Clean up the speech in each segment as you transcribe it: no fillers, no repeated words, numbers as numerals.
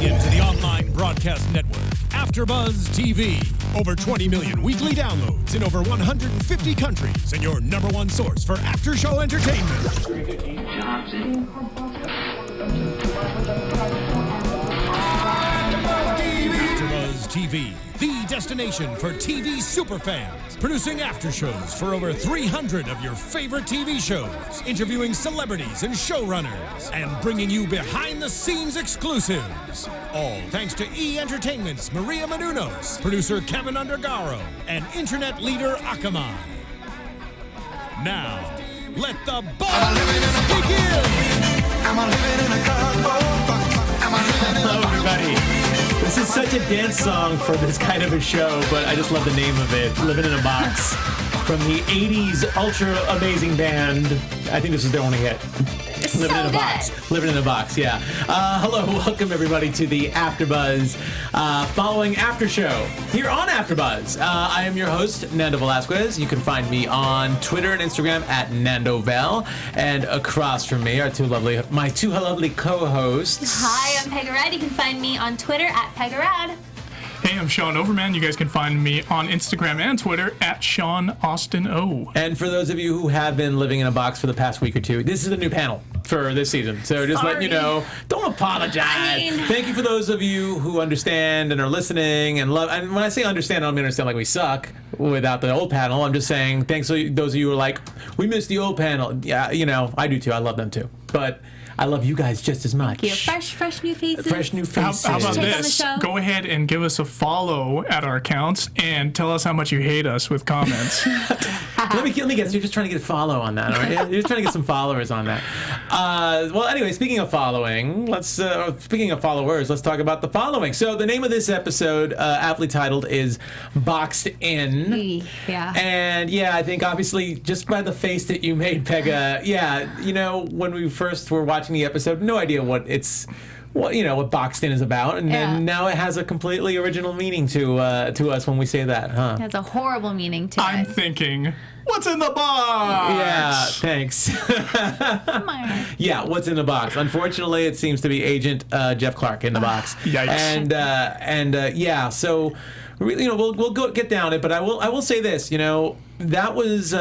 into the online broadcast network, AFTERBUZZ TV. Over 20 million weekly downloads in over 150 countries, and your number one source for after-show entertainment. AFTERBUZZ TV, the destination for TV superfans. Producing aftershows for over 300 of your favorite TV shows, interviewing celebrities and showrunners, and bringing you behind-the-scenes exclusives. All thanks to E! Entertainment's Maria Menounos, producer Kevin Undergaro, and internet leader Akamai. Now, let the buzz begin! Hello, everybody. This is such a dance song for this kind of a show, but I just love the name of it, Living in a Box, from the 80s ultra amazing band. I think this is their only hit. Living in a Box. Living in a Box, yeah. Hello, welcome everybody to the AfterBuzz following after show here on AfterBuzz. I am your host, Nando Velasquez. You can find me on Twitter and Instagram at Nando Vel, and across from me are my two lovely co-hosts. Hi, I'm Pegah Rad. You can find me on Twitter at Pegah Rad. Hey, I'm Shawn Overman. You guys can find me on Instagram and Twitter at Shawn Austin O. And for those of you who have been living in a box for the past week or two, this is the new panel for this season. So just letting you know, don't apologize. Thank you for those of you who understand and are listening and love. And when I say understand, I don't mean understand like we suck without the old panel. I'm just saying thanks to those of you who are like, we missed the old panel. Yeah, you know, I do too. I love them too. But I love you guys just as much. Thank you. Fresh new faces. Fresh new faces. How about this? Go ahead and give us a follow at our accounts and tell us how much you hate us with comments. Let me guess. You're just trying to get a follow on that, aren't you? You're just trying to get some followers on that. Well, anyway, speaking of following, speaking of followers, let's talk about the following. So the name of this episode, aptly titled, is Boxed In. Yeah. And yeah, I think obviously just by the face that you made, Pegah, yeah, you know, when we first were watching the episode, no idea what Boxed In is about, and then now it has a completely original meaning to us when we say that, huh? It has a horrible meaning to I'm it. thinking, what's in the box? Yeah, thanks. Come on. Yeah, what's in the box? Unfortunately, it seems to be Agent Jeff Clark in the box. Yikes. And yeah, so really, you know, we'll get down it, but I will say this, you know, that was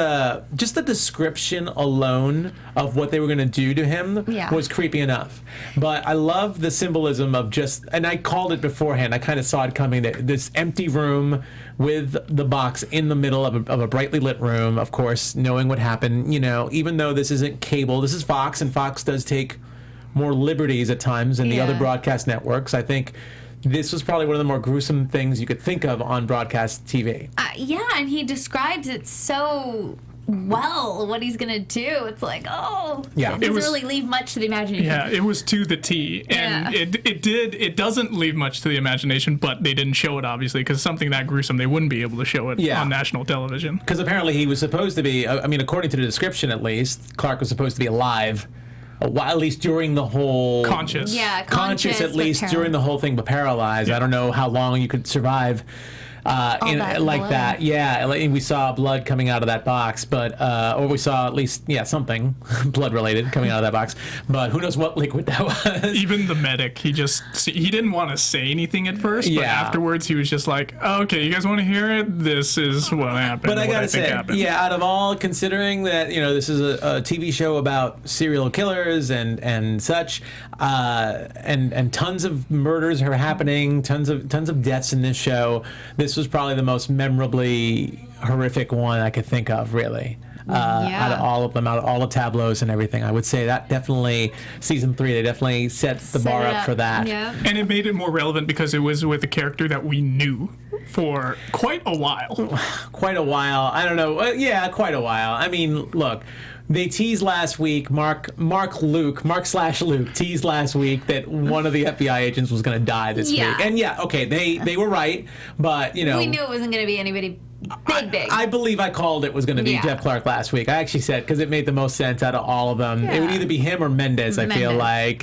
just the description alone of what they were going to do to him was creepy enough. But I love the symbolism of just, and I called it beforehand, I kind of saw it coming, that this empty room with the box in the middle of a brightly lit room, of course, knowing what happened, you know, even though this isn't cable, this is Fox, and Fox does take more liberties at times than the other broadcast networks. I think this was probably one of the more gruesome things you could think of on broadcast TV. Yeah, and he describes it so well, what he's going to do. It's like, it doesn't really leave much to the imagination. Yeah, it was to the T. And it doesn't leave much to the imagination, but they didn't show it, obviously, because something that gruesome, they wouldn't be able to show it on national television. Because apparently he was supposed to be, I mean, according to the description at least, Clark was supposed to be alive. At least during the whole... Conscious. Yeah, conscious at least during the whole thing, but paralyzed. I don't know how long you could survive that. Yeah, we saw blood coming out of that box, but or we saw at least something blood related coming out of that box, but who knows what liquid that was. Even the medic, he didn't want to say anything at first, but afterwards he was just like, okay, you guys want to hear it? This is what happened. But I gotta say, out of all, considering that this is a TV show about serial killers and such, and tons of murders are happening, tons of deaths in this show. This was probably the most memorably horrific one I could think of, really. Out of all of them, out of all the tableaus and everything, I would say that definitely season 3. They definitely set the bar up for that. Yeah. And it made it more relevant because it was with a character that we knew for quite a while. Quite a while. I don't know. Quite a while. I mean, look. They teased last week, Mark/Luke teased last week that one of the FBI agents was going to die this week. And they were right, but we knew it wasn't going to be anybody big. I believe I called it was going to be Jeff Clark last week. I actually said, because it made the most sense out of all of them. It would either be him or Mendez. I feel like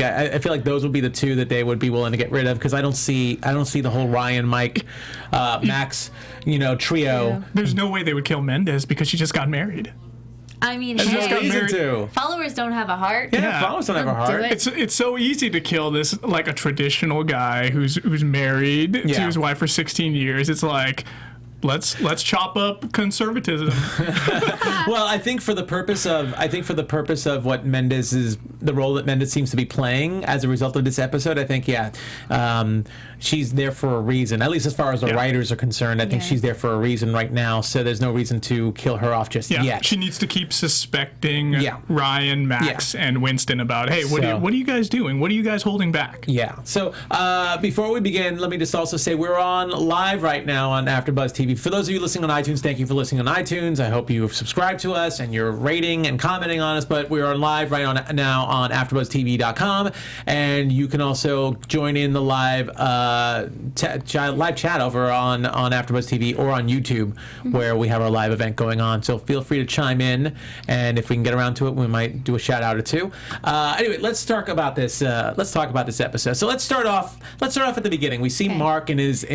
those would be the two that they would be willing to get rid of, because I don't see the whole Ryan, Mike, Max, trio. There's no way they would kill Mendez because she just got married. I mean, followers don't have a heart. Yeah, followers don't have a heart. It's so easy to kill this, like, a traditional guy who's married to his wife for 16 years. It's like, let's chop up conservatism. Well, I think for the purpose of what the role that Mendes seems to be playing as a result of this episode, I think she's there for a reason. At least as far as the writers are concerned, I think she's there for a reason right now. So there's no reason to kill her off just yet. She needs to keep suspecting Ryan, Max, and Winston about, hey, what are you guys doing? What are you guys holding back? Yeah. So before we begin, let me just also say we're on live right now on AfterBuzz TV. For those of you listening on iTunes, thank you for listening on iTunes. I hope you've subscribed to us and you're rating and commenting on us. But we are live now on AfterBuzzTV.com, and you can also join in the live chat over on AfterBuzz TV or on YouTube, where we have our live event going on. So feel free to chime in, and if we can get around to it, we might do a shout out or two. Anyway, let's talk about this. Let's talk about this episode. So let's start off at the beginning. We see Mark in his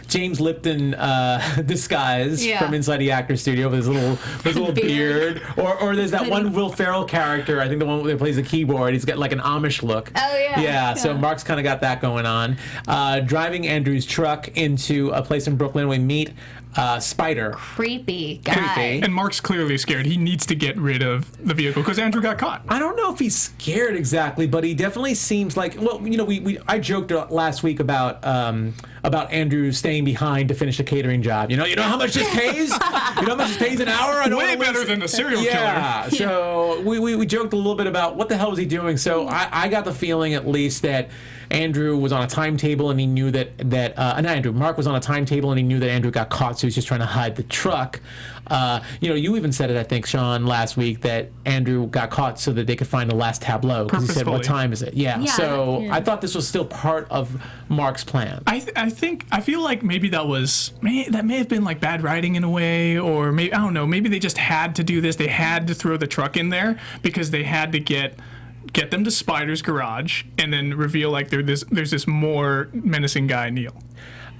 James Lipton disguise from inside the actor's studio with his little beard, or there's that one Will Ferrell character. I think the one that plays the keyboard. He's got like an Amish look. Oh yeah. Yeah. So Mark's kind of got that going on. Driving Andrew's truck into a place in Brooklyn, we meet Spider. Creepy guy. And Mark's clearly scared. He needs to get rid of the vehicle because Andrew got caught. I don't know if he's scared exactly, but he definitely seems like, well, you know, I joked last week about Andrew staying behind to finish a catering job. You know how much this pays? You know how much this pays an hour? I don't Way better than the serial killer. Yeah. So we joked a little bit about what the hell was he doing. So I got the feeling at least that Andrew was on a timetable and he knew Mark was on a timetable and he knew that Andrew got caught, so he was just trying to hide the truck. You even said it, I think, Shawn, last week, that Andrew got caught so that they could find the last tableau, because he said, what time is it? Yeah. I thought this was still part of Mark's plan. I feel like maybe that may have been like bad writing in a way, or maybe, I don't know, maybe they just had to do this. They had to throw the truck in there because they had to get them to Spider's garage and then reveal like there's this more menacing guy, Neil.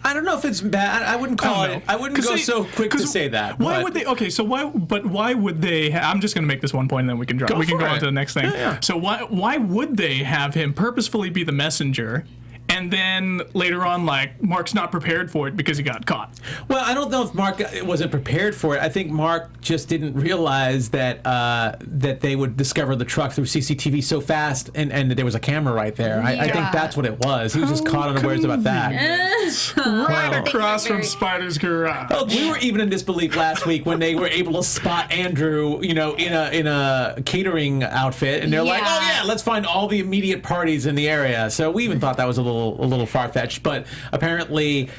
I don't know if it's bad. I wouldn't call it. I wouldn't go so quick to say that. Why would they? Okay, so why would they? I'm just going to make this one point, and then we can go on to the next thing. Yeah. So why would they have him purposefully be the messenger? And then later on, like, Mark's not prepared for it because he got caught. Well, I don't know if Mark wasn't prepared for it. I think Mark just didn't realize that they would discover the truck through CCTV so fast, and that there was a camera right there. I think that's what it was. He was just caught unawares about that. Right across from Spider's garage. Well, we were even in disbelief last week when they were able to spot Andrew, in a catering outfit, and they're like, "Oh yeah, let's find all the immediate parties in the area." So we even thought that was a little far-fetched, but apparently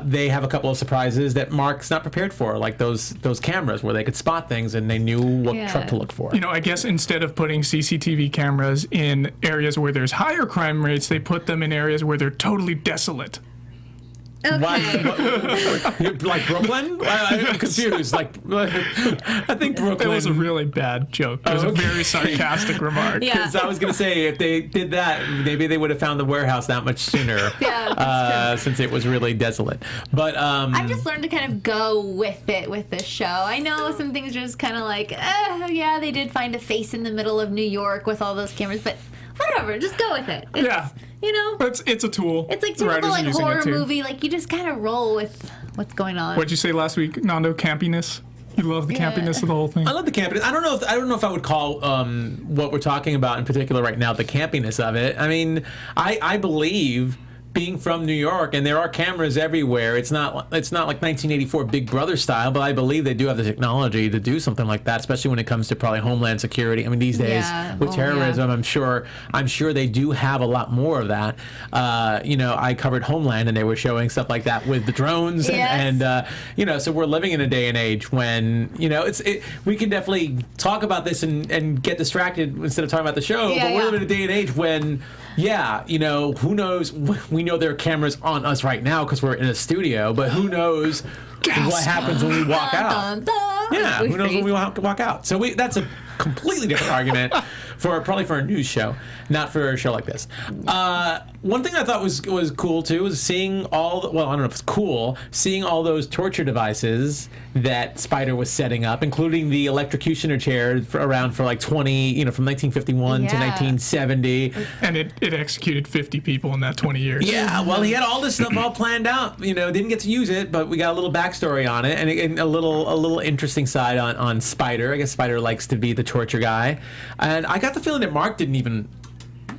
they have a couple of surprises that Mark's not prepared for, like those cameras where they could spot things and they knew what truck to look for. I guess instead of putting CCTV cameras in areas where there's higher crime rates, they put them in areas where they're totally desolate. Okay. Like Brooklyn? I'm confused. I think Brooklyn. It was a really bad joke. It was a very sarcastic remark. Because I was going to say, if they did that, maybe they would have found the warehouse that much sooner. Since it was really desolate. But I've just learned to kind of go with it with this show. I know some things are just kind of like, they did find a face in the middle of New York with all those cameras, but whatever, just go with it. It's a tool. It's like typical horror movie. Like, you just kind of roll with what's going on. What'd you say last week, Nando? Campiness. You love the campiness of the whole thing. I love the campiness. I don't know if I would call what we're talking about in particular right now the campiness of it. I mean, I believe, being from New York, and there are cameras everywhere. It's not like 1984 Big Brother style, but I believe they do have the technology to do something like that, especially when it comes to probably homeland security. I mean, these days with terrorism, I'm sure they do have a lot more of that. I covered Homeland, and they were showing stuff like that with the drones, and so we're living in a day and age when we can definitely talk about this and get distracted instead of talking about the show. But we're living in a day and age when. Who knows? We know there are cameras on us right now because we're in a studio, but who knows what happens when we walk out? Yeah, who knows when we have to walk out? So that's a completely different argument probably for a news show, not for a show like this. one thing I thought was cool too was seeing all I don't know if it's cool, seeing all those torture devices that Spider was setting up, including the electrocutioner chair around for like 20, from 1951 to 1970. And it executed 50 people in that 20 years. Yeah, well, he had all this stuff all planned out. Didn't get to use it, but we got a little backstory on it, and a little interesting side on Spider. I guess Spider likes to be the torture guy, and I got the feeling that Mark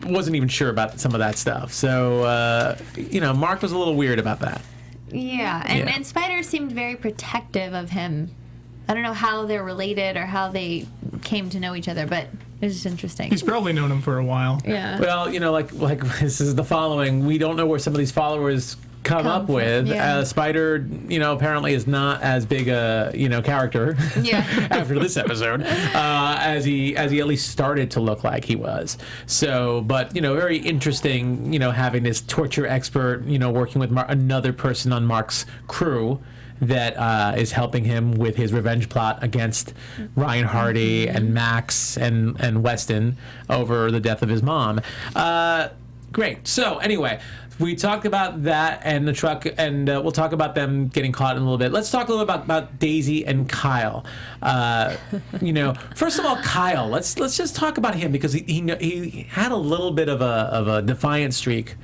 wasn't even sure about some of that stuff. So, Mark was a little weird about that. Yeah, and Spider seemed very protective of him. I don't know how they're related or how they came to know each other, but it was just interesting. He's probably known him for a while. Yeah. Well, like this is the following. We don't know where some of these followers come up with. Yeah. Spider, apparently is not as big a, character after this episode as he at least started to look like he was. So, but, very interesting, having this torture expert, working with another person on Mark's crew that is helping him with his revenge plot against Ryan Hardy and Max and Weston over the death of his mom. Great. So, anyway, we talked about that and the truck, and we'll talk about them getting caught in a little bit. Let's talk a little bit about Daisy and Kyle. First of all, Kyle. Let's just talk about him because he had a little bit of a defiant streak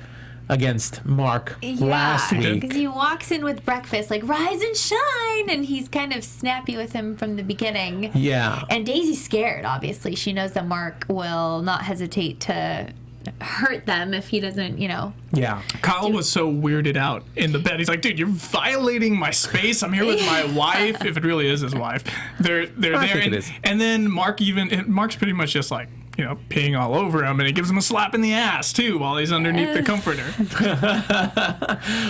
against Mark last week. Because he walks in with breakfast like, rise and shine, and he's kind of snappy with him from the beginning. Yeah. And Daisy's scared, obviously. She knows that Mark will not hesitate to hurt them if he doesn't, Yeah. Kyle was so weirded out in the bed. He's like, dude, you're violating my space. I'm here with my wife, if it really is his wife. They're there. And then Mark's pretty much just like, peeing all over him, and he gives him a slap in the ass, too, while he's underneath the comforter.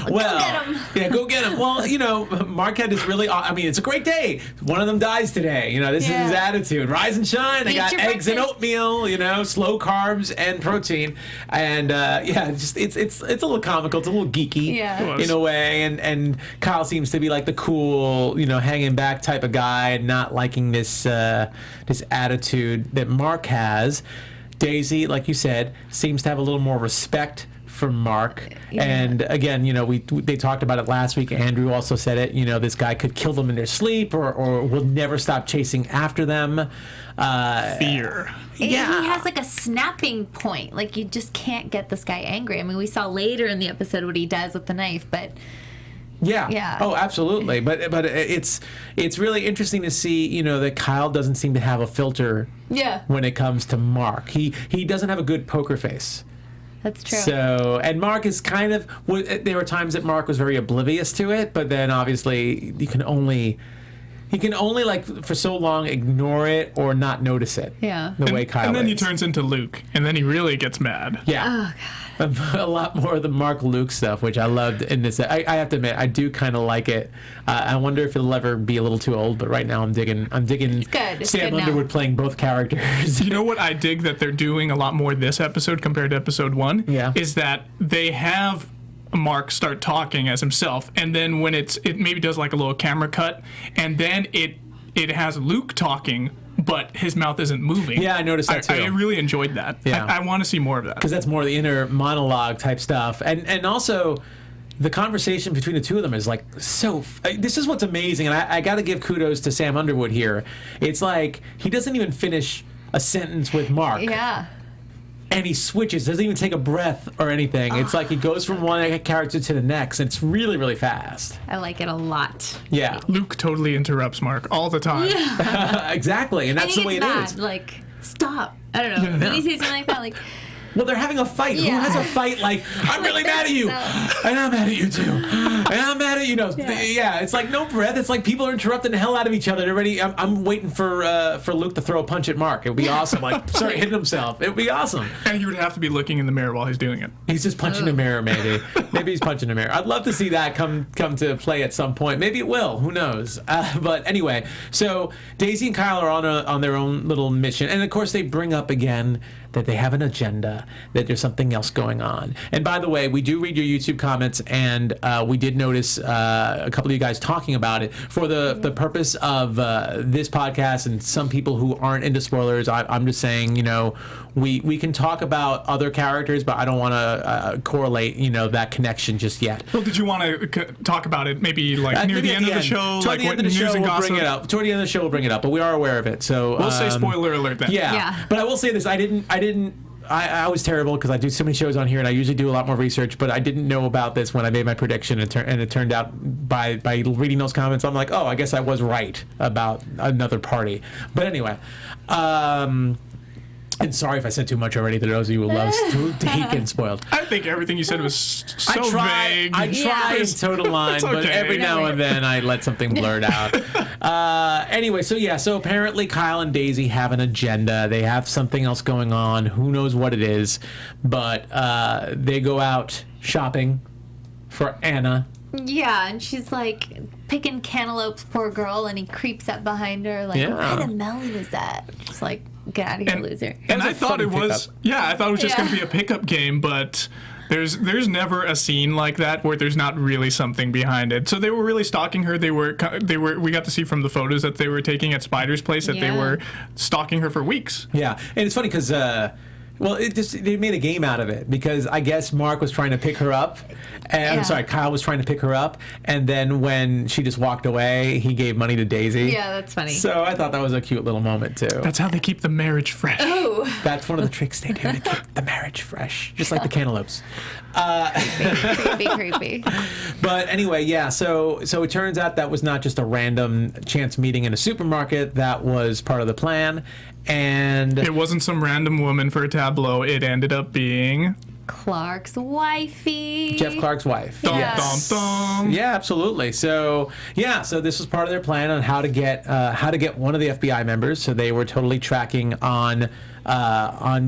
Well, go get him. Yeah, go get him. Well, Mark had this really, it's a great day. One of them dies today. This is his attitude. Rise and shine. I got eggs and oatmeal, slow carbs and protein. And, it's a little comical. It's a little geeky in a way. And Kyle seems to be like the cool, hanging back type of guy and not liking this attitude that Mark has. Daisy, like you said, seems to have a little more respect for Mark. Yeah. And again, they talked about it last week. Andrew also said it. This guy could kill them in their sleep or will never stop chasing after them. Fear. He has like a snapping point. Like, you just can't get this guy angry. I mean, we saw later in the episode what he does with the knife, but... Yeah. Oh, absolutely. But it's really interesting to see, that Kyle doesn't seem to have a filter when it comes to Mark. He doesn't have a good poker face. That's true. So, and Mark is kind of, there were times that Mark was very oblivious to it, but then obviously he can only like for so long ignore it or not notice it. Yeah. The way Kyle is. And then he turns into Luke, and then he really gets mad. Yeah. Oh, God. A lot more of the Mark Luke stuff, which I loved in this. I have to admit, I do kind of like it. I wonder if it'll ever be a little too old, but right now I'm digging Sam Underwood playing both characters. You know what I dig that they're doing a lot more this episode compared to episode 1? Yeah. Is that they have Mark start talking as himself, and then when it maybe does like a little camera cut, and then it has Luke talking, but his mouth isn't moving. Yeah, I noticed that too. I really enjoyed that. Yeah. I want to see more of that. Because that's more the inner monologue type stuff. And also, the conversation between the two of them is like so... This is what's amazing, and I got to give kudos to Sam Underwood here. It's like, he doesn't even finish a sentence with Mark. Yeah. And he switches, doesn't even take a breath or anything. It's like he goes from one character to the next. And it's really, really fast. I like it a lot. Yeah. Luke totally interrupts Mark all the time. Yeah. Exactly, and that's the way it is. Like, stop. I don't know. When he says something like that, like... Well, they're having a fight. Yeah. Who has a fight like, I'm really mad at you, and I'm mad at you too, and I'm mad at you. Yeah, it's like no breath. It's like people are interrupting the hell out of each other. Everybody, I'm waiting for Luke to throw a punch at Mark. It would be awesome. Like, start hitting himself. It would be awesome. And you would have to be looking in the mirror while he's doing it. He's just punching a mirror, maybe. Maybe he's punching a mirror. I'd love to see that come to play at some point. Maybe it will. Who knows? But anyway, so Daisy and Kyle are on their own little mission, and of course they bring up again that they have an agenda. that there's something else going on. And by the way, we do read your YouTube comments, and we did notice a couple of you guys talking about it for the purpose of this podcast. And some people who aren't into spoilers, I'm just saying, we can talk about other characters, but I don't want to correlate, that connection just yet. Well, did you want to talk about it maybe near the end of the show? Toward the end of the show, we'll bring it up. Toward the end of the show, we'll bring it up, but we are aware of it. So we'll say spoiler alert then. Yeah. But I will say this: I was terrible because I do so many shows on here, and I usually do a lot more research, but I didn't know about this when I made my prediction, and it turned out by reading those comments, I'm like, oh, I guess I was right about another party. But anyway, and sorry if I said too much already to those of you who love to hate getting spoiled. I think everything you said was so vague. I try and toe the line, but every now and then I let something blurt out. Anyway, so apparently Kyle and Daisy have an agenda. They have something else going on. Who knows what it is? But they go out shopping for Anna. Yeah, and she's like picking cantaloupes, poor girl, and he creeps up behind her like, what kind of melon is that? She's like, get out of here, loser. And I thought it was, I thought it was just going to be a pickup game, but there's never a scene like that where there's not really something behind it. So they were really stalking her. We got to see from the photos that they were taking at Spider's place that they were stalking her for weeks. Yeah, and it's funny because they made a game out of it because I guess Mark was trying to pick her up. And, I'm sorry, Kyle was trying to pick her up. And then when she just walked away, he gave money to Daisy. Yeah, that's funny. So I thought that was a cute little moment, too. That's how they keep the marriage fresh. Oh. That's one of the tricks they do to keep the marriage fresh. Just like the cantaloupes. Creepy. But anyway, so it turns out that was not just a random chance meeting in a supermarket. That was part of the plan. And it wasn't some random woman for a tableau. It ended up being Clark's wifey. Jeff Clark's wife. Yes. Dum, dum, dum. Yeah, absolutely. So this was part of their plan on how to get one of the FBI members. So they were totally tracking on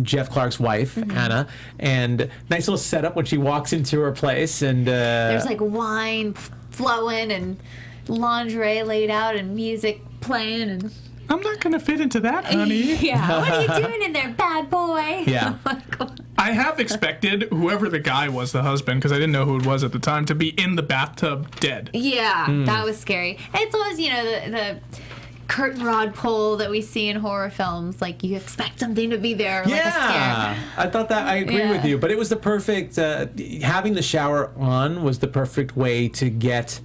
Jeff Clark's wife, Anna, and nice little setup when she walks into her place, and there's like wine flowing and lingerie laid out and music playing and. I'm not going to fit into that, honey. Yeah. What are you doing in there, bad boy? Yeah. I have expected whoever the guy was, the husband, because I didn't know who it was at the time, to be in the bathtub dead. Yeah, that was scary. It's always, the curtain rod pull that we see in horror films. Like, you expect something to be there, like a scare. I thought that, I agree with you. But it was the perfect, having the shower on was the perfect way to get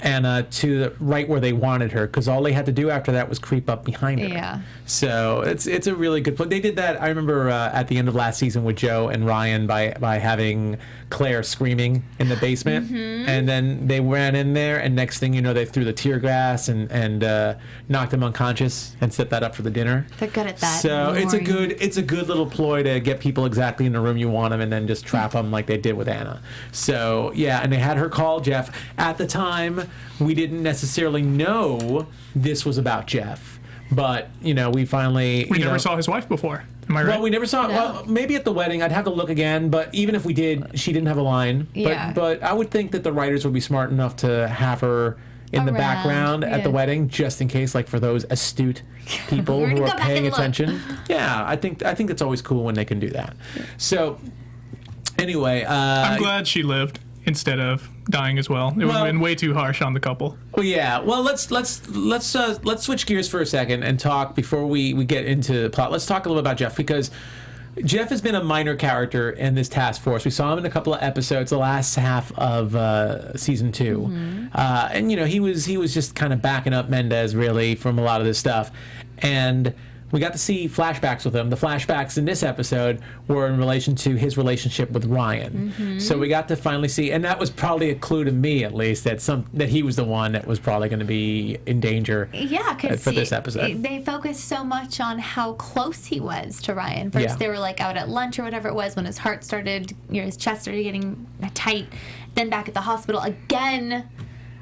Anna to right where they wanted her, because all they had to do after that was creep up behind her. Yeah. So it's a really good point. They did that, I remember, at the end of last season with Joe and Ryan by having Claire screaming in the basement. And then they ran in there, and next thing you know, they threw the tear gas and knocked him unconscious and set that up for the dinner. They're good at that. So it's a good little ploy to get people exactly in the room you want them and then just trap them like they did with Anna. So, yeah, and they had her call Jeff. At the time, we didn't necessarily know this was about Jeff. But, we finally... We never saw his wife before. Am I right? Well, we never saw... No. Well, maybe at the wedding. I'd have to look again. But even if we did, she didn't have a line. Yeah. But I would think that the writers would be smart enough to have her in the background at the wedding, just in case, like for those astute people who are paying attention. Yeah, I think it's always cool when they can do that. So, anyway... I'm glad she lived instead of dying as well. It would have been way too harsh on the couple. Well, yeah. Well, let's switch gears for a second and talk before we get into the plot. Let's talk a little bit about Jeff, because Jeff has been a minor character in this task force. We saw him in a couple of episodes, the last half of season 2, and he was just kind of backing up Mendez really from a lot of this stuff, and we got to see flashbacks with him. The flashbacks in this episode were in relation to his relationship with Ryan. So we got to finally see, and that was probably a clue to me, at least, that he was the one that was probably going to be in danger. Yeah, because for this episode, they focused so much on how close he was to Ryan. First, they were like out at lunch or whatever it was when his heart started, his chest started getting tight. Then back at the hospital again.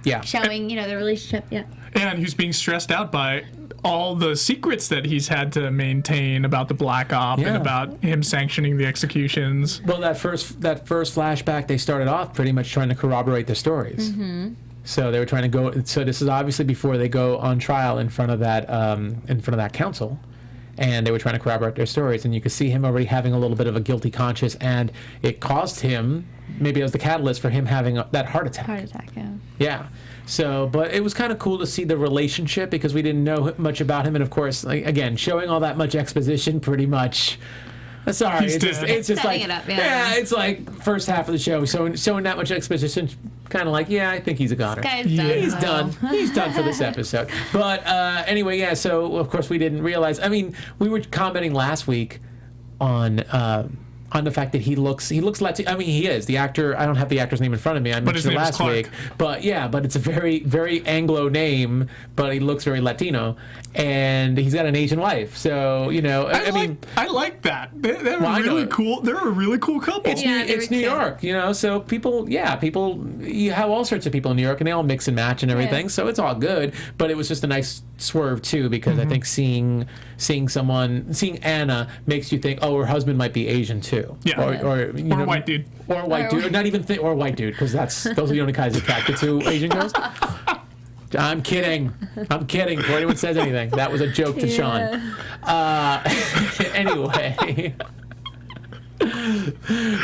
Yeah, showing the relationship. Yeah, and he's being stressed out by all the secrets that he's had to maintain about the Black Op and about him sanctioning the executions. Well, that first flashback, they started off pretty much trying to corroborate the stories. So they were trying to go. So this is obviously before they go on trial in front of that council, and they were trying to corroborate their stories, and you could see him already having a little bit of a guilty conscience, and it caused him, maybe it was the catalyst for him having that heart attack. Yeah. So, but it was kind of cool to see the relationship because we didn't know much about him, and of course, like, again, showing all that much exposition, pretty much. Sorry, it's just like, it's like first half of the show, showing that much exposition, kind of like, I think he's a goner. He's done. He's done for this episode. But anyway, so of course we didn't realize. I mean, we were commenting last week on the fact that he looks Latino. I mean, he is the actor. I don't have the actor's name in front of me. I mentioned it last week. But it's a very, very Anglo name, but he looks very Latino, and he's got an Asian wife. So I mean, I like that. They're really cool. They're a really cool couple. It's New York, So people, you have all sorts of people in New York, and they all mix and match and everything. So it's all good. But it was just a nice swerve too, because I think seeing Anna makes you think, oh, her husband might be Asian too. Or white dude. Or white dude. Not even or white dude, because those are the only guys attracted to Asian girls. I'm kidding. Before anyone says anything. That was a joke to Shawn. Anyway.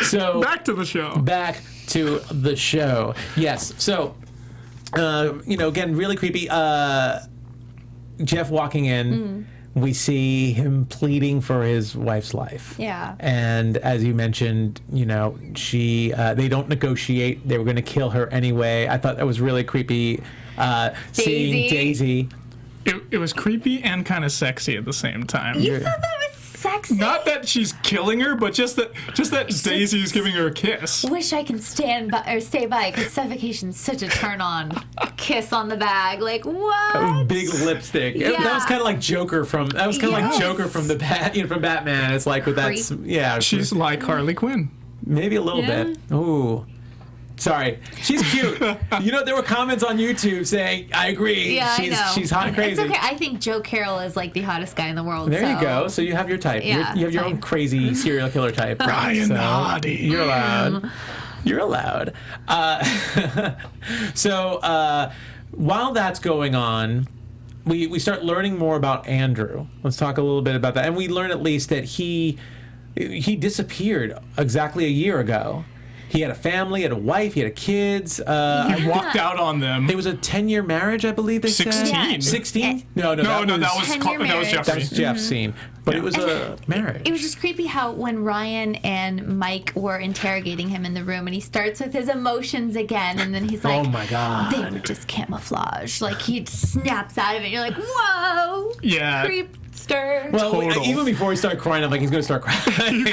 So back to the show. Yes. So again, really creepy. Jeff walking in. We see him pleading for his wife's life. Yeah. And as you mentioned, they don't negotiate. They were going to kill her anyway. I thought that was really creepy. Seeing Daisy. It was creepy and kind of sexy at the same time. You thought that was sexy? Not that she's killing her, but just that Daisy is giving her a kiss. Wish I can stay by, because suffocation's such a turn on. A kiss on the bag, like what? Big lipstick. Yeah. That was kind of like Joker from. That was kind of like Joker from from Batman. It's like with that. She's like Harley Quinn. Maybe a little bit. Ooh. Sorry, she's cute. There were comments on YouTube saying, "I agree. Yeah, she's hot and crazy." It's okay. I think Joe Carroll is like the hottest guy in the world. There you go. So you have your type. Yeah, you have your own crazy serial killer type. Ryan Hardy. You're allowed. You're allowed. So while that's going on, we start learning more about Andrew. Let's talk a little bit about that, and we learn at least that he disappeared exactly a year ago. He had a family, he had a wife, he had kids. He walked out on them. It was a 10-year marriage, I believe they 16. said. 16? No, that was Jeff's scene. That was Jeff's scene. But it was a marriage. It was just creepy how when Ryan and Mike were interrogating him in the room, and he starts with his emotions again, and then he's like, oh my God. They were just camouflage. Like, he snaps out of it, and you're like, whoa. Yeah. Creepster. Well, even before he started crying, I'm like, he's going to start crying.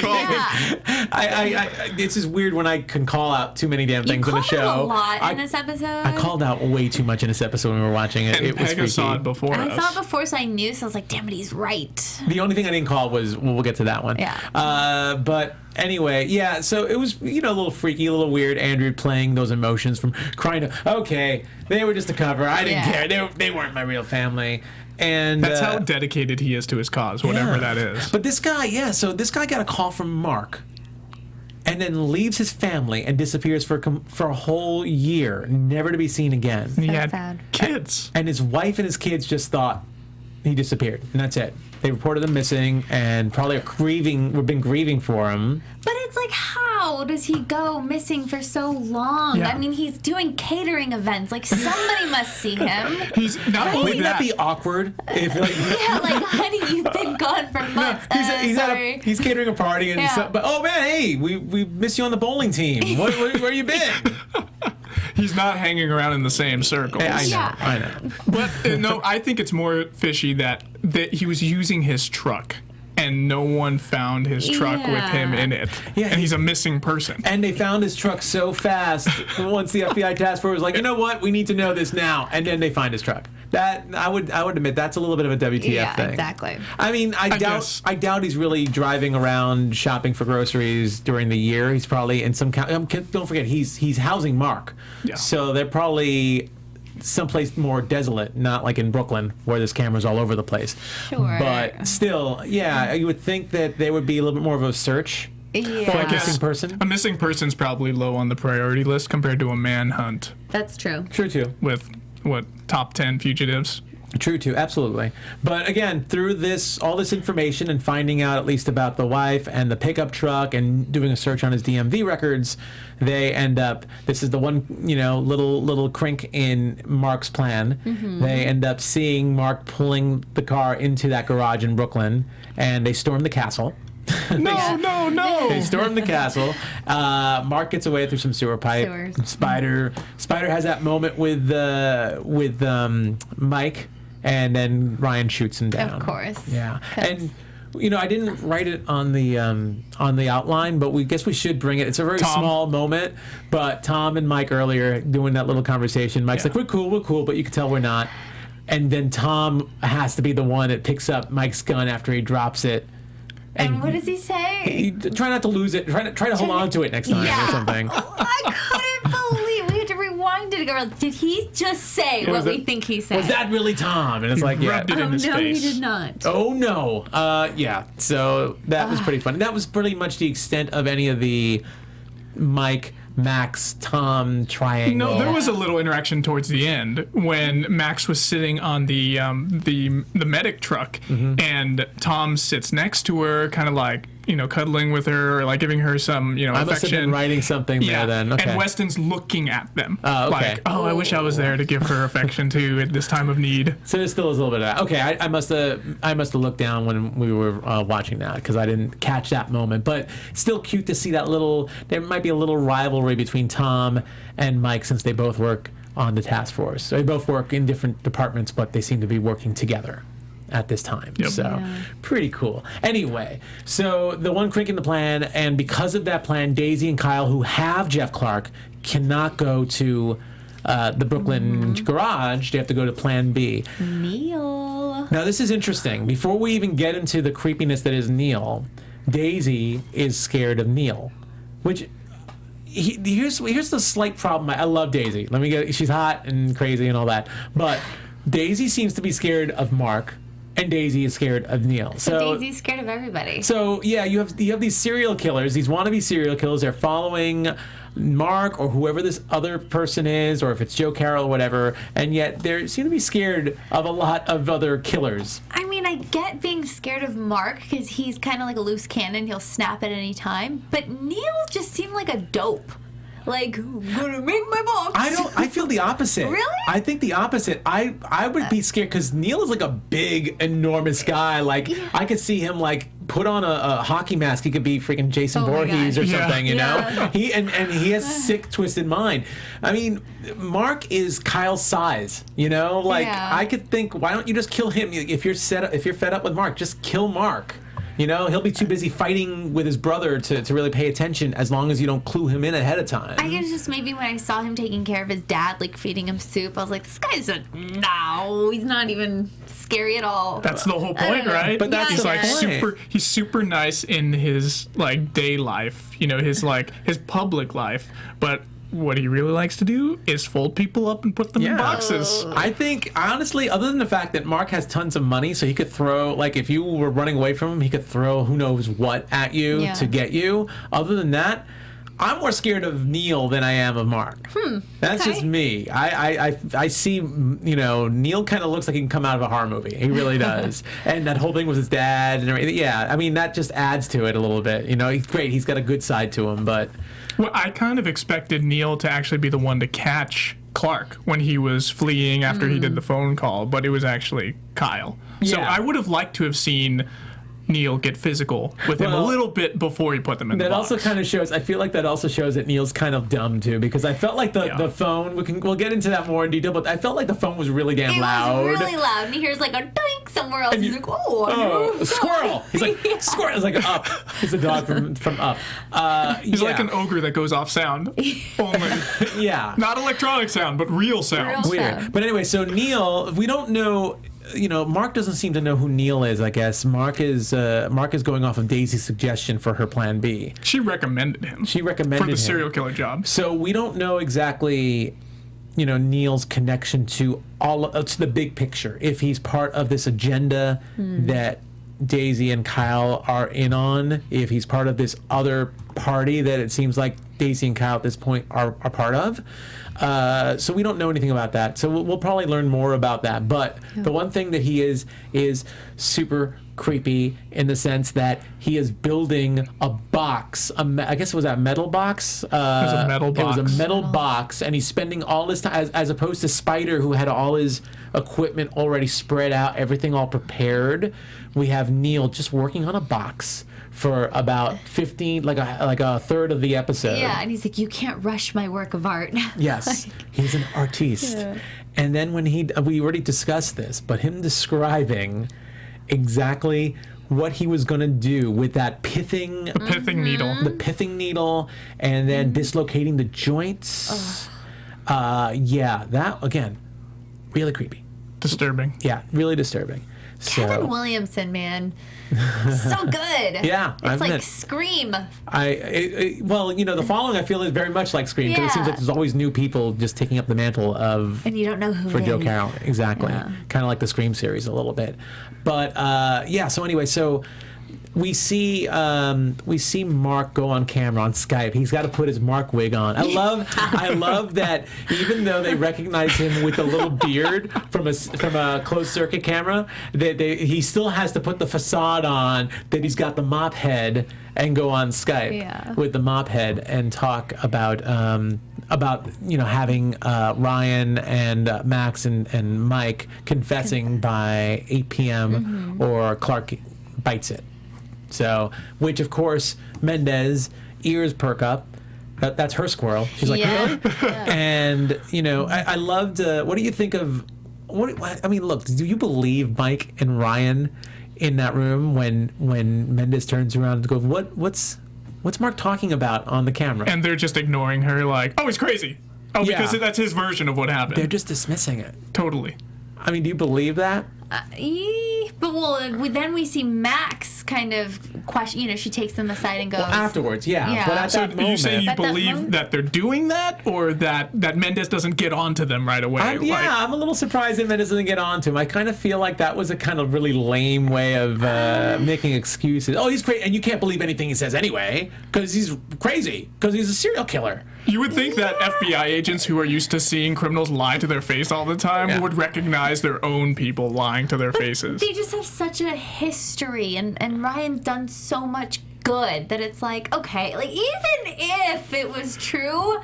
It's just weird when I can call out too many damn things in the show. You called out a lot in this episode. I called out way too much in this episode when we were watching it. And it was Pegah saw it before us. I saw it before, so I knew. So I was like, damn it, he's right. The only thing I didn't call was, we'll get to that one. Yeah. But anyway, so it was, a little freaky, a little weird. Andrew playing those emotions from crying to, okay, they were just a cover. I didn't care. They weren't my real family. And that's how dedicated he is to his cause, whatever that is. But this guy, so this guy got a call from Mark, and then leaves his family and disappears for a whole year, never to be seen again. He had kids. And his wife and his kids just thought he disappeared, and that's it. They reported him missing, and probably we've been grieving for him. But it's like, how does he go missing for so long? Yeah. I mean, he's doing catering events. Like, somebody must see him. He's not only Wouldn't that be awkward? If honey, you've been gone for months. He's catering a party, and but oh man, hey, we miss you on the bowling team. Where you been? He's not hanging around in the same circles. I know. But no, I think it's more fishy that he was using his truck and no one found his truck with him in it. Yeah, and he's a missing person. And they found his truck so fast once the FBI task force was like, you know what, we need to know this now. And then they find his truck. That I would admit that's a little bit of a WTF thing. Yeah, exactly. I mean, I doubt he's really driving around shopping for groceries during the year. He's probably in some don't forget he's housing Mark. Yeah. So they're probably someplace more desolate, not like in Brooklyn where there's cameras all over the place. Sure. But still, you would think that there would be a little bit more of a search for a missing person. A missing person's probably low on the priority list compared to a manhunt. That's true. True too. With top 10 fugitives. True, too. Absolutely. But again, through all this information and finding out at least about the wife and the pickup truck and doing a search on his DMV records, they end up, this is the one, little crink in Mark's plan. Mm-hmm. They end up seeing Mark pulling the car into that garage in Brooklyn, and they storm the castle. No. They storm the castle. Mark gets away through some sewer pipe. Spider has that moment with Mike, and then Ryan shoots him down. Of course. Yeah. And I didn't write it on the outline, but we guess we should bring it. It's a very small moment, but Tom and Mike earlier doing that little conversation. Mike's like, we're cool, but you can tell we're not. And then Tom has to be the one that picks up Mike's gun after he drops it. And what does he say? Try not to lose it. Try to hold on to it next time or something. I couldn't believe we had to rewind it. Did he just say what we think he said? Was that really Tom? And it's like, rubbed it in his face. He did not. Oh no. Yeah. So that was pretty funny. That was pretty much the extent of any of the Mike, Max, Tom triangle. No, there was a little interaction towards the end when Max was sitting on the medic truck, and Tom sits next to her, kind of like cuddling with her, or like giving her some affection. I must have been writing something there then. Okay. And Weston's looking at them. Okay. Like, I wish I was there to give her affection too at this time of need. So there still is a little bit of that. Okay, I must have looked down when we were watching that because I didn't catch that moment. But still cute to see that there might be a little rivalry between Tom and Mike since they both work on the task force. So they both work in different departments, but they seem to be working together at this time. Yep. So pretty cool. Anyway, so the one crink in the plan, and because of that plan, Daisy and Kyle, who have Jeff Clark, cannot go to the Brooklyn garage. They have to go to plan B. Neil. Now this is interesting. Before we even get into the creepiness that is Neil, Daisy is scared of Neil, which here's the slight problem. I love Daisy. She's hot and crazy and all that, but Daisy seems to be scared of Mark, and Daisy is scared of Neil. So Daisy's scared of everybody. So yeah, you have these serial killers, these wannabe serial killers. They're following Mark or whoever this other person is, or if it's Joe Carroll or whatever, and yet they seem to be scared of a lot of other killers. I mean, I get being scared of Mark because he's kind of like a loose cannon. He'll snap at any time. But Neil just seemed like a dope. Like, gonna make my box. I feel the opposite. Really? I think the opposite. I would be scared because Neil is like a big, enormous guy. Like, I could see him like put on a hockey mask. He could be freaking Jason Voorhees or something, you know? He has sick, twisted mind. I mean, Mark is Kyle's size, you know? Like, I could think, why don't you just kill him? If you're fed up with Mark, just kill Mark. You know, he'll be too busy fighting with his brother to really pay attention as long as you don't clue him in ahead of time. I guess just maybe when I saw him taking care of his dad, like feeding him soup, I was like, this guy's he's not even scary at all. That's the whole point, right? But that's he's super nice in his like day life, his public life, but what he really likes to do is fold people up and put them in boxes. I think, honestly, other than the fact that Mark has tons of money, so he could throw, like, if you were running away from him, he could throw who knows what at you to get you. Other than that, I'm more scared of Neil than I am of Mark. That's just me. I see, Neil kind of looks like he can come out of a horror movie. He really does. And that whole thing with his dad and everything. Yeah, I mean, that just adds to it a little bit. He's great. He's got a good side to him, but... Well, I kind of expected Neil to actually be the one to catch Clark when he was fleeing after he did the phone call, but it was actually Kyle. Yeah. So I would have liked to have seen Neil get physical with him a little bit before he put them in the box. That also kind of shows, I feel like that also shows that Neil's kind of dumb too, because I felt like the phone, we'll get into that more in detail, but I felt like the phone was really damn loud. It was really loud, and he hears like a doink somewhere else. And he's like, oh, squirrel! He's like, squirrel! It's like Up. It's a dog from Up. He's like an ogre that goes off sound. Only. Not electronic sound, but real sound. Weird. But anyway, so Neil, we don't know... Mark doesn't seem to know who Neil is, I guess. Mark is going off of Daisy's suggestion for her plan B. She recommended him. For the serial killer job. So we don't know exactly, Neil's connection to to the big picture. If he's part of this agenda that Daisy and Kyle are in on, if he's part of this other party that it seems like Daisy and Kyle at this point are part of. So we don't know anything about that. So we'll probably learn more about that. But the one thing that he is super creepy in the sense that he is building a box. I guess it was a metal box. It was a metal box. It was a metal box, and he's spending all this time, as opposed to Spider, who had all his equipment already spread out, everything all prepared. We have Neil just working on a box for about 15, like a third of the episode. Yeah, and he's like, you can't rush my work of art. Yes, he's an artiste. Yeah. And then when we already discussed this, but him describing exactly what he was going to do with that pithing needle, and then dislocating the joints. That, again, really creepy. Disturbing. Yeah, really disturbing. Kevin Williamson, man. So good. Yeah. It's like Scream. Well, the following I feel is very much like Scream, because it seems like there's always new people just taking up the mantle of... And you don't know who for it Joe is. Carroll. Exactly. Yeah. Kind of like the Scream series a little bit. But, so anyway, so... We see Mark go on camera on Skype. He's got to put his Mark wig on. I love that even though they recognize him with a little beard from a closed circuit camera, he still has to put the facade on that he's got the mop head and go on Skype with the mop head and talk about having Ryan and Max and Mike confessing by 8 p.m. or Clark bites it. So, which of course Mendez ears perk up. That's her squirrel. She's like, really? Yeah. And I loved. What do you think of? Look, do you believe Mike and Ryan in that room when Mendez turns around and goes, what's Mark talking about on the camera? And they're just ignoring her, like, oh, he's crazy. Oh, because that's his version of what happened. They're just dismissing it. Totally. Do you believe that? But then we see Max kind of question. She takes them aside and goes. Well, afterwards, yeah. But at that moment, you say you believe that they're doing that, or that Mendez doesn't get onto them right away? I'm a little surprised that Mendez doesn't get onto him. I kind of feel like that was a kind of really lame way of making excuses. Oh, he's crazy, and you can't believe anything he says anyway because he's crazy, because he's a serial killer. You would think that FBI agents who are used to seeing criminals lie to their face all the time would recognize their own people lying to their faces. They just have such a history, and Ryan's done so much good that it's like, okay, like even if it was true,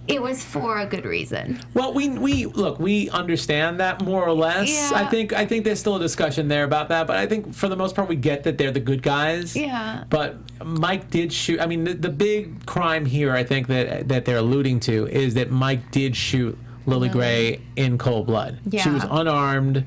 it was for a good reason. Well, we understand that more or less. Yeah. I think there's still a discussion there about that, but I think for the most part we get that they're the good guys. Yeah. But Mike did shoot. The big crime here, I think that they're alluding to, is that Mike did shoot Lily Gray in cold blood. Yeah. She was unarmed.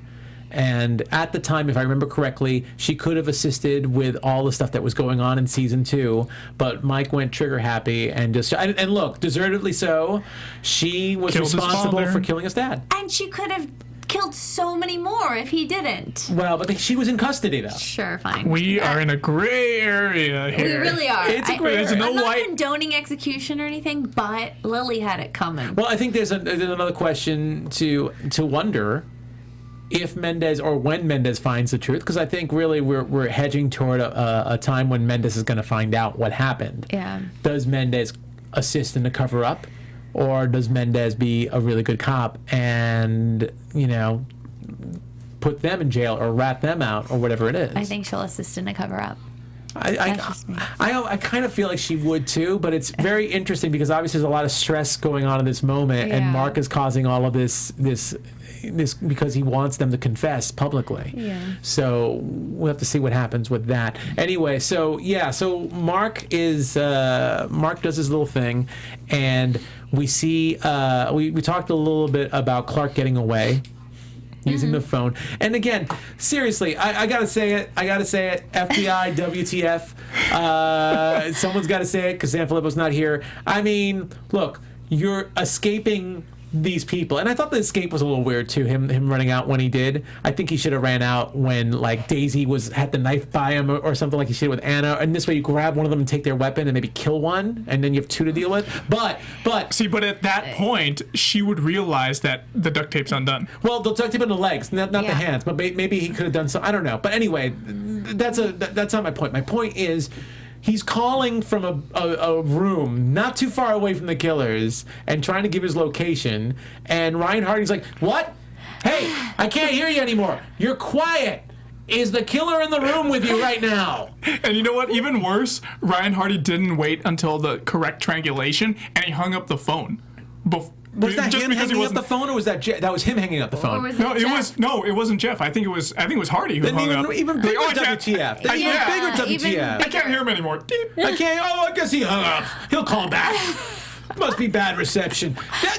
And at the time, if I remember correctly, she could have assisted with all the stuff that was going on in season 2, but Mike went trigger happy and just and look, deservedly so. She was responsible for killing his dad, and she could have killed so many more if he didn't. Well, but she was in custody though. Sure, fine. We are in a gray area here. We really are. It's a gray area. I'm not condoning execution or anything, but Lily had it coming. Well, I think there's another question to wonder. If Mendez, or when Mendez finds the truth, because I think really we're hedging toward a time when Mendez is going to find out what happened. Yeah. Does Mendez assist in the cover up, or does Mendez be a really good cop and put them in jail or rat them out or whatever it is? I think she'll assist in the cover up. I kind of feel like she would too, but it's very interesting because obviously there's a lot of stress going on in this moment, and Mark is causing all of this because he wants them to confess publicly. Yeah. So we'll have to see what happens with that. Anyway, so Mark does his little thing, and we see we talked a little bit about Clark getting away. Using the phone. And again, seriously, I gotta say it. FBI, WTF. Someone's gotta say it because Sanfilippo's not here. Look, you're escaping these people, and I thought the escape was a little weird too. Him running out when he did. I think he should have ran out when Daisy had the knife by him or something like he should with Anna. And this way you grab one of them and take their weapon and maybe kill one, and then you have 2 to deal with. But at that point she would realize that the duct tape's undone. Well, the duct tape on the legs, not the hands. But maybe he could have done something. I don't know. But anyway, that's not my point. My point is, He's calling from a room not too far away from the killers and trying to give his location. And Ryan Hardy's like, what? Hey, I can't hear you anymore. You're quiet. Is the killer in the room with you right now? And you know what? Even worse, Ryan Hardy didn't wait until the correct triangulation, and he hung up the phone. Was that him hanging up the phone, or was that Jeff? That was him hanging up the phone. It wasn't Jeff. I think it was Hardy who hung up. Even bigger WTF. Even bigger WTF. I can't hear him anymore. I can't. Oh, I guess he hung up. He'll call back. Must be bad reception.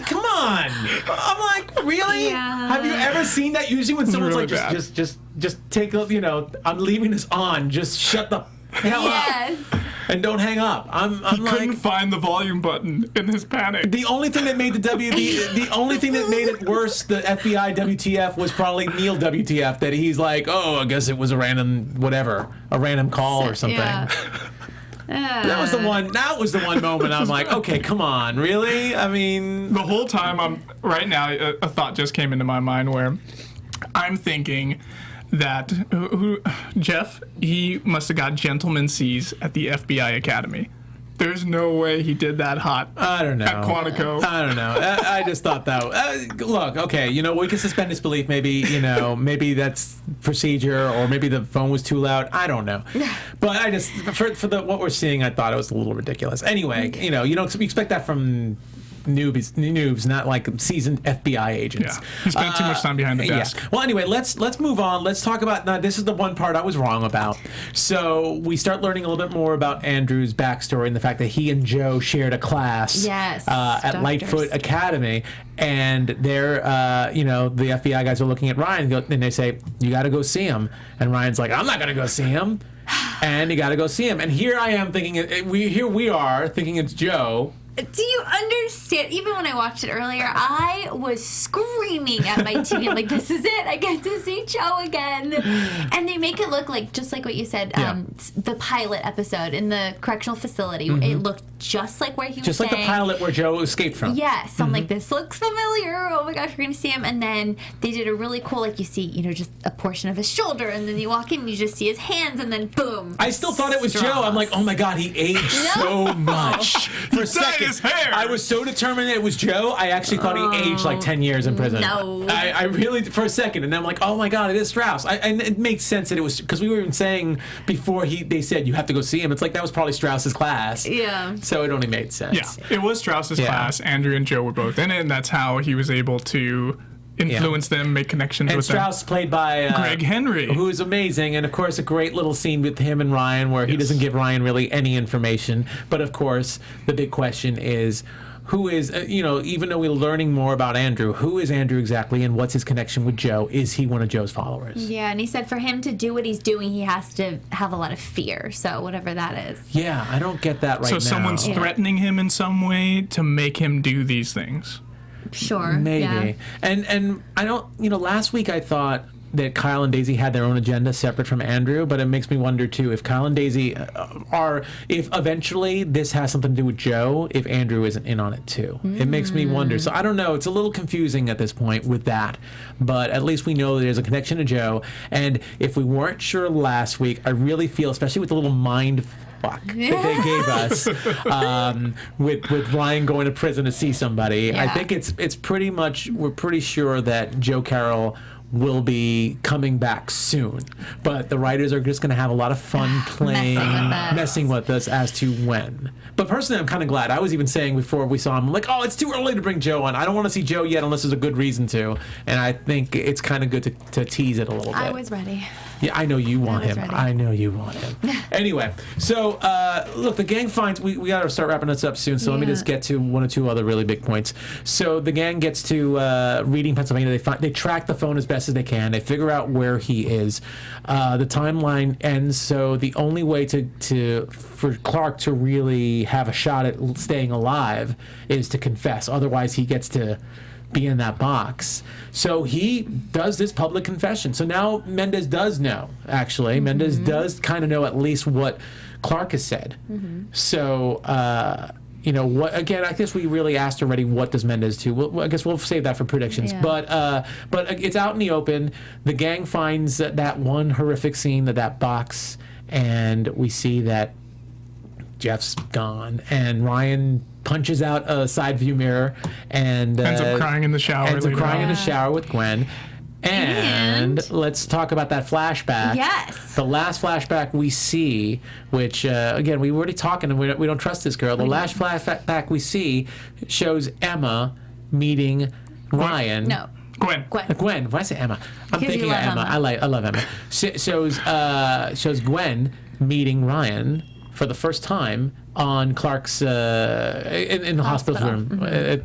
Come on. I'm like, really? Yeah. Have you ever seen that? Usually when someone's really like, just take a, I'm leaving this on. Just shut the hell up and don't hang up. He couldn't find the volume button in his panic. The only thing that made the only thing that made it worse, the FBI WTF, was probably Neil WTF. That he's like, oh, I guess it was a random call or something. Yeah. That was the one moment I'm like, okay, come on, really? I mean, the whole time right now, a thought just came into my mind where I'm thinking that Jeff, he must have got gentleman C's at the FBI Academy. There's no way he did that hot. I don't know. At Quantico. I don't know. I just thought that. Look, okay, we can suspend disbelief. Maybe, maybe that's procedure, or maybe the phone was too loud. I don't know. But I just, for what we're seeing, I thought it was a little ridiculous. Anyway, you don't expect that from noobs, not like seasoned FBI agents. Yeah, he spent too much time behind the desk. Yeah. Well, anyway, let's move on. Let's talk about, now this is the one part I was wrong about. So we start learning a little bit more about Andrew's backstory and the fact that he and Joe shared a class at Lightfoot Academy. And they're, the FBI guys are looking at Ryan and they say, you got to go see him. And Ryan's like, I'm not going to go see him. And you got to go see him. And here I am thinking, here we are thinking it's Joe. Do you understand? Even when I watched it earlier, I was screaming at my TV. Like, this is it. I get to see Joe again. And they make it look like, just like what you said, the pilot episode in the correctional facility. Mm-hmm. It looked just like where he was just like the pilot where Joe escaped from. Yes. Mm-hmm. I'm like, this looks familiar. Oh my gosh, we're going to see him. And then they did a really cool, like you see, just a portion of his shoulder. And then you walk in and you just see his hands. And then boom. I still thought it was Strauss. Joe. I'm like, oh my God, he aged so much. For a second. His hair. I was so determined that it was Joe, I actually thought he aged like 10 years in prison. No. I really, for a second, and then I'm like, oh my God, it is Strauss. And it makes sense that it was, because we were even saying before they said you have to go see him, it's like that was probably Strauss's class. Yeah. So it only made sense. Yeah, it was Strauss's class. Andrew and Joe were both in it, and that's how he was able to influence them, make connections with Strauss them. played by Greg Henry, who is amazing, and of course a great little scene with him and Ryan where he doesn't give Ryan really any information. But of course, the big question is, who is, even though we're learning more about Andrew, who is Andrew exactly, and what's his connection with Joe? Is he one of Joe's followers? Yeah, and he said for him to do what he's doing, he has to have a lot of fear. So whatever that is. Yeah, I don't get that right now. So someone's threatening him in some way to make him do these things. Sure. Maybe. Yeah. And I don't, last week I thought that Kyle and Daisy had their own agenda separate from Andrew, but it makes me wonder too if Kyle and Daisy if eventually this has something to do with Joe, if Andrew isn't in on it too. It makes me wonder. So I don't know. It's a little confusing at this point with that, but at least we know there's a connection to Joe. And if we weren't sure last week, I really feel, especially with the little mind fuck that they gave us with Ryan going to prison to see somebody, I think it's pretty much, we're pretty sure that Joe Carroll will be coming back soon, but the writers are just going to have a lot of fun playing, messing with us as to when. But personally, I'm kind of glad. I was even saying before we saw him, I'm like, oh, it's too early to bring Joe on. I don't want to see Joe yet unless there's a good reason to, and I think it's kind of good to tease it a little bit. I was ready. Yeah, I know you want him. Ready. I know you want him. Anyway, so look, the gang finds, we got to start wrapping this up soon, so let me just get to one or two other really big points. So the gang gets to Reading, Pennsylvania. They track the phone as best as they can. They figure out where he is. The timeline ends, so the only way for Clark to really have a shot at staying alive is to confess. Otherwise, he gets to be in that box. So he does this public confession. So now Mendez does know, actually. Mm-hmm. Mendez does kind of know at least what Clark has said. Mm-hmm. So, what, again, I guess we really asked already, what does Mendez do? I guess we'll save that for predictions. Yeah. But it's out in the open. The gang finds that one horrific scene, that box, and we see that Jeff's gone, and Ryan punches out a side view mirror and ends up crying in the shower. Ends up crying in the shower with Gwen. And let's talk about that flashback. Yes. The last flashback we see, which, again, we were already talking, and we don't trust this girl. The last flashback we see shows Emma meeting Ryan. No. Gwen. Gwen. Why did I say Emma? I'm thinking of Emma. I love Emma. Shows Gwen meeting Ryan for the first time on Clark's in the hospital room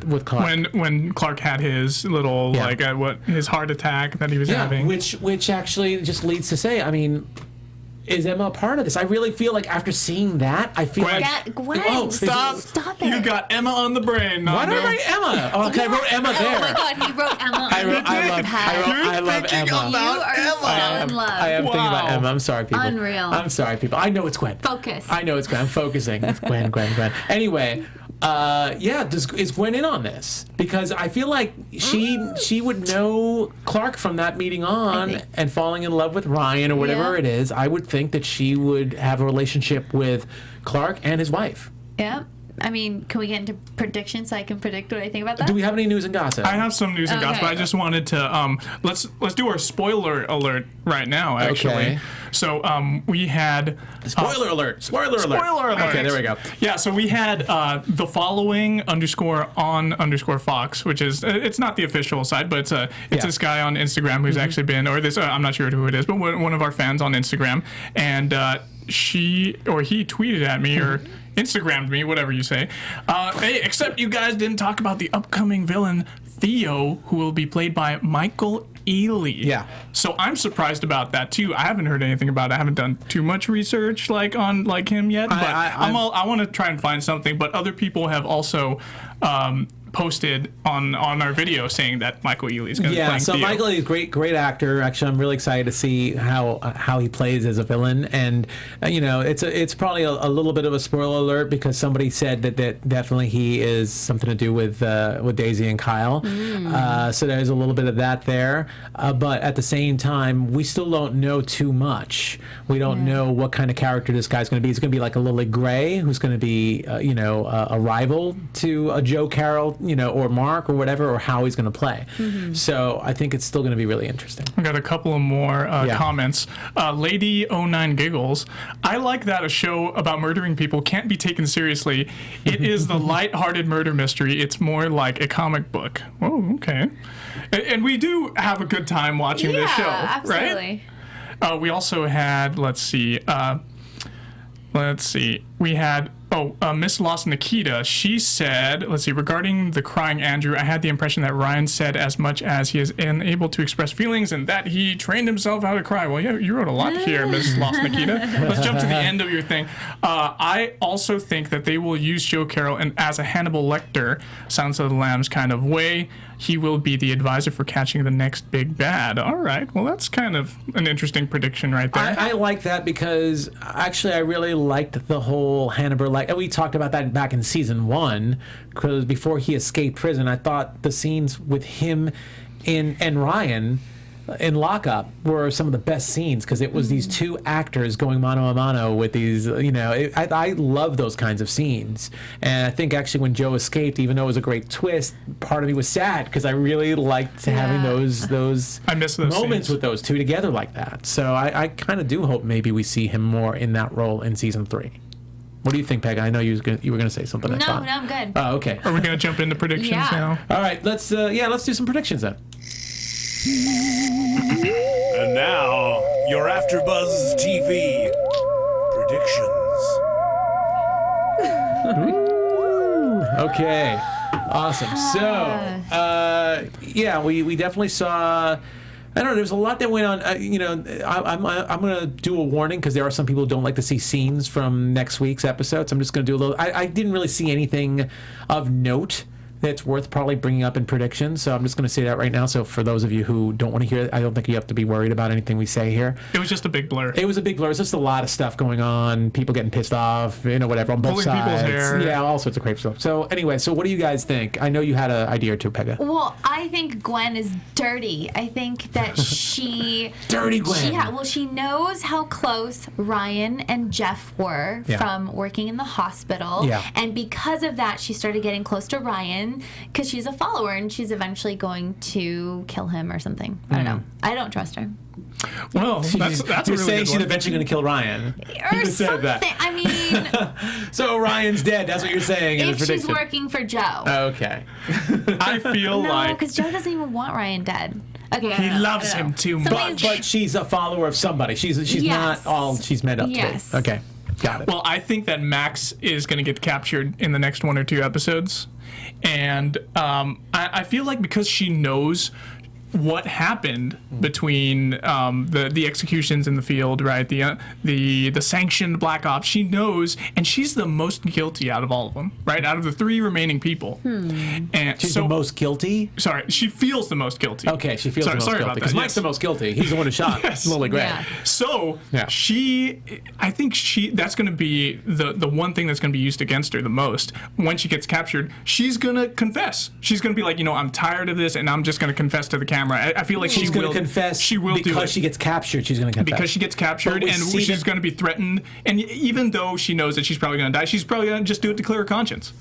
with Clark. When Clark had his little his heart attack that he was having. Which actually just leads to say, I mean, is Emma a part of this? I really feel like after seeing that, I feel Gwen, stop it. You got Emma on the brain, Nando. Why did I write Emma? Oh, okay, I wrote Emma there. Oh my God, he wrote Emma. I love Emma. You are so in love. I am thinking about Emma. I'm sorry, people. Unreal. I'm sorry, people. I know it's Gwen. Focus. I know it's Gwen. I'm focusing. It's Gwen. Anyway, is Gwen in on this? Because I feel like she would know Clark from that meeting on and falling in love with Ryan or whatever it is. I would think that she would have a relationship with Clark and his wife. Yeah. I mean, can we get into predictions so I can predict what I think about that? Do we have any news and gossip? I have some news and gossip. I just wanted to let's do our spoiler alert right now. Actually, okay. So we had spoiler alert. Spoiler alert. Okay, there we go. Yeah, so we had the following _on_Fox, which is it's not the official side, but it's this guy on Instagram who's actually been, or this I'm not sure who it is, but one of our fans on Instagram, and he tweeted at me or Instagrammed me, whatever you say. Hey, except you guys didn't talk about the upcoming villain Theo, who will be played by Michael Ealy. Yeah. So I'm surprised about that too. I haven't heard anything about it. I haven't done too much research on him yet. But I want to try and find something. But other people have also posted on our video saying that Michael Ealy is going to be playing Theo. Michael Ealy is great actor. Actually, I'm really excited to see how he plays as a villain. And it's probably a little bit of a spoiler alert because somebody said that definitely he is something to do with Daisy and Kyle. So there's a little bit of that there. But at the same time, we still don't know too much. We don't know what kind of character this guy's going to be. He's going to be like a Lily Gray, who's going to be a rival to a Joe Carroll, or Mark or whatever, or how he's going to play. So I think it's still going to be really interesting. I got a couple of more comments. Lady09 Giggles. I like that a show about murdering people can't be taken seriously. It is the light-hearted murder mystery. It's more like a comic book. Oh, okay. And we do have a good time watching this show, absolutely. Right? We also had, let's see. We had Miss Lost Nikita. She said, regarding the crying Andrew, I had the impression that Ryan said as much as he is unable to express feelings and that he trained himself how to cry. Well, yeah, you wrote a lot here, Miss Lost Nikita. Let's jump to the end of your thing. I also think that they will use Joe Carroll and as a Hannibal Lecter, Silence of the Lambs kind of way. He will be the advisor for catching the next big bad. All right. Well, that's kind of an interesting prediction right there. I like that because actually I really liked the whole Hannibal Lecter. We talked about that back in season 1 because before he escaped prison, I thought the scenes with him and Ryan in lockup were some of the best scenes because it was these two actors going mano a mano with these, I love those kinds of scenes. And I think actually when Joe escaped, even though it was a great twist, part of me was sad because I really liked having those I miss those moments scenes with those two together like that. So I kind of do hope maybe we see him more in that role in season 3. What do you think, Pegah? I know you were going to say something. No, I'm good. Oh, okay. Are we going to jump into predictions now? All right, let's do some predictions then. And now, your AFTERBUZZ TV predictions. Okay, awesome. So, we definitely saw. I don't know. There's a lot that went on. I'm going to do a warning because there are some people who don't like to see scenes from next week's episodes. I'm just going to do a little. I didn't really see anything of note that's worth probably bringing up in predictions. So I'm just going to say that right now. So for those of you who don't want to hear it, I don't think you have to be worried about anything we say here. It was just a big blur. It was a big blur. It's just a lot of stuff going on. People getting pissed off, whatever on both Pulling sides. people's hair. Yeah, all sorts of crazy stuff. So anyway, so what do you guys think? I know you had an idea or two, Pegah. Well, I think Gwen is dirty. I think that she... Dirty Gwen. She knows how close Ryan and Jeff were from working in the hospital. Yeah. And because of that, she started getting close to Ryan because she's a follower and she's eventually going to kill him or something. I don't know. I don't trust her. Well, that's you're a really saying good she's one. eventually going to kill Ryan. Or something. I mean... So Ryan's dead. That's what you're saying in if the prediction. she's working for Joe. Okay. I feel No, like because Joe doesn't even want Ryan dead. Okay, he loves him too much. But she's a follower of somebody. She's not all she's made up to be. Okay. Got it. Well, I think that Max is going to get captured in the next 1 or 2 episodes. And I feel like because she knows what happened between the executions in the field, right? The sanctioned black ops. She knows, and she's the most guilty out of all of them, right? Out of the 3 remaining people. And she's the most guilty? Sorry, she feels the most guilty. Okay, she feels the most guilty. Because Mike's the most guilty. He's the one who shot Lily Gray. Yeah. So I think that's going to be the one thing that's going to be used against her the most when she gets captured. She's going to confess. She's going to be like, I'm tired of this, and I'm just going to confess to the camera. I feel like she's going to confess. She will do it because she gets captured. She's going to confess because she gets captured, and she's going to be threatened. And even though she knows that she's probably going to die, she's probably going to just do it to clear her conscience.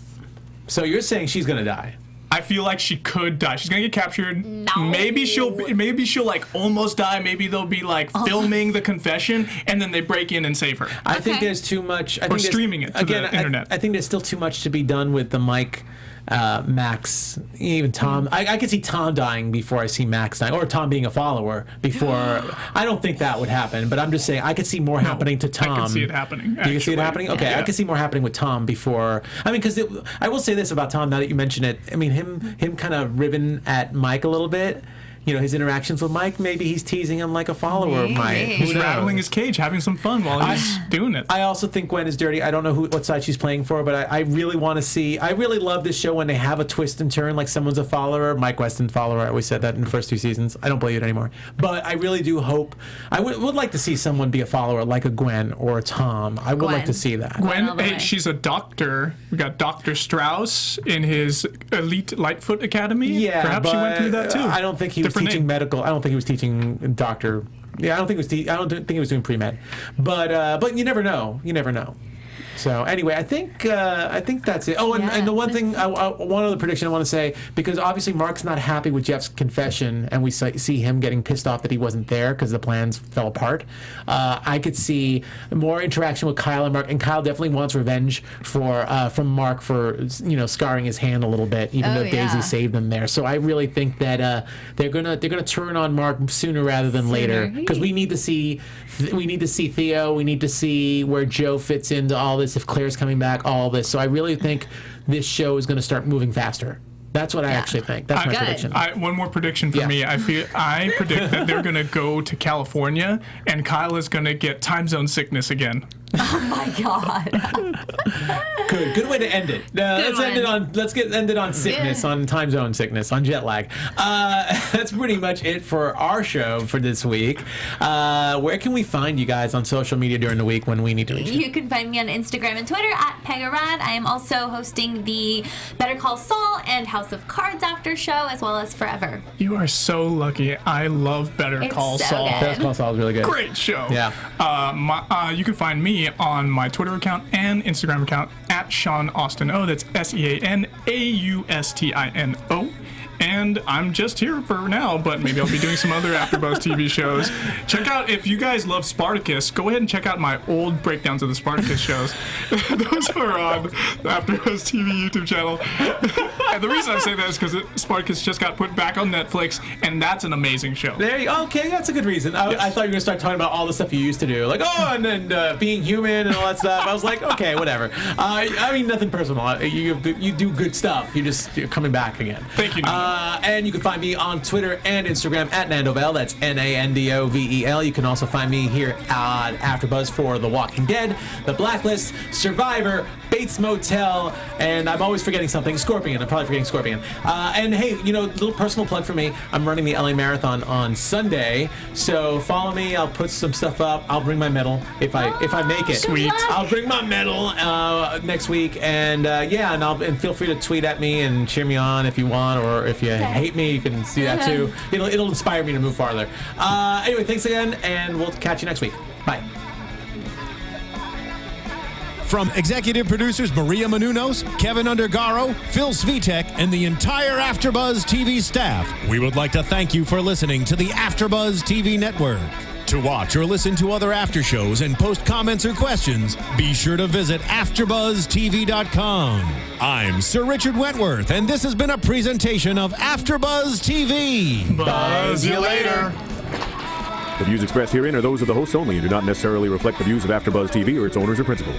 So you're saying she's going to die? I feel like she could die. She's gonna get captured. No. Maybe she'll like almost die. Maybe they'll be like filming the confession, and then they break in and save her. I think there's too much. Or streaming it to the internet. I think there's still too much to be done with the Mike, Max, even Tom. I could see Tom dying before I see Max dying, or Tom being a follower before. I don't think that would happen, but I'm just saying I could see more happening to Tom. I can see it happening. You can see it happening? Okay, yeah. I could see more happening with Tom before. I mean, because I will say this about Tom now that you mention it. I mean, him kind of ribbing at Mike a little bit. His interactions with Mike, maybe he's teasing him like a follower of Mike. He's rattling his cage, having some fun while he's doing it. I also think Gwen is dirty. I don't know what side she's playing for, but I really want to see. I really love this show when they have a twist and turn, like someone's a follower. Mike Weston follower. I always said that in the first 2 seasons. I don't believe it anymore. But I really do hope. I would like to see someone be a follower, like a Gwen or a Tom. I would like to see that. Gwen, hey, she's a doctor. We got Dr. Strauss in his Elite Lightfoot Academy. Yeah, perhaps she went through that too. I don't think he was teaching medical. I don't think he was teaching doctor. Yeah, I don't think he was doing pre-med. But you never know. You never know. So anyway, I think that's it. Oh, and the one thing, one other prediction I want to say, because obviously Mark's not happy with Jeff's confession, and we see him getting pissed off that he wasn't there because the plans fell apart. I could see more interaction with Kyle and Mark, and Kyle definitely wants revenge from Mark for scarring his hand a little bit, even though Daisy saved him there. So I really think that they're gonna turn on Mark sooner rather than later, because we need to see Theo, we need to see where Joe fits into all this. If Claire's coming back, all this. So I really think this show is going to start moving faster. That's what I actually think. That's my prediction. One more prediction for me. I predict that they're going to go to California, and Kyle is going to get time zone sickness again. Oh my God. Good way to end it. Let's end it on sickness, on time zone sickness, on jet lag. That's pretty much it for our show for this week. Where can we find you guys on social media during the week when we need to reach you? You can find me on Instagram and Twitter at Pegah Rad. I am also hosting the Better Call Saul and House of Cards after show, as well as Forever. You are so lucky. I love Better Call Saul. Better Call Saul is really good. Great show. Yeah. You can find me on my Twitter account and Instagram account at Shawn Austino. That's SeanAustino. And I'm just here for now, but maybe I'll be doing some other AfterBuzz TV shows. Check out, if you guys love Spartacus, go ahead and check out my old breakdowns of the Spartacus shows. Those are on the AfterBuzz TV YouTube channel. And the reason I say that is because Spartacus just got put back on Netflix, and that's an amazing show. There you go. Okay, that's a good reason. I thought you were going to start talking about all the stuff you used to do. Like, and then being human and all that stuff. I was like, okay, whatever. I mean, nothing personal. You do good stuff. You're coming back again. Thank you. And you can find me on Twitter and Instagram at Nandovel. That's Nandovel. You can also find me here on AfterBuzz for The Walking Dead, The Blacklist, Survivor, Bates Motel, and I'm always forgetting something. Scorpion. I'm probably forgetting Scorpion. And hey, little personal plug for me. I'm running the LA Marathon on Sunday, so follow me. I'll put some stuff up. I'll bring my medal if I make it. Sweet. I'll bring my medal next week, and and feel free to tweet at me and cheer me on if you want, or if you hate me, you can do that too. It'll inspire me to move farther. Anyway, thanks again, and we'll catch you next week. Bye. From executive producers Maria Menounos, Kevin Undergaro, Phil Svitek, and the entire AfterBuzz TV staff, we would like to thank you for listening to the AfterBuzz TV network. To watch or listen to other after shows and post comments or questions, be sure to visit AfterBuzzTV.com. I'm Sir Richard Wentworth, and this has been a presentation of AfterBuzz TV. Buzz you later. The views expressed herein are those of the hosts only and do not necessarily reflect the views of AfterBuzz TV or its owners or principals.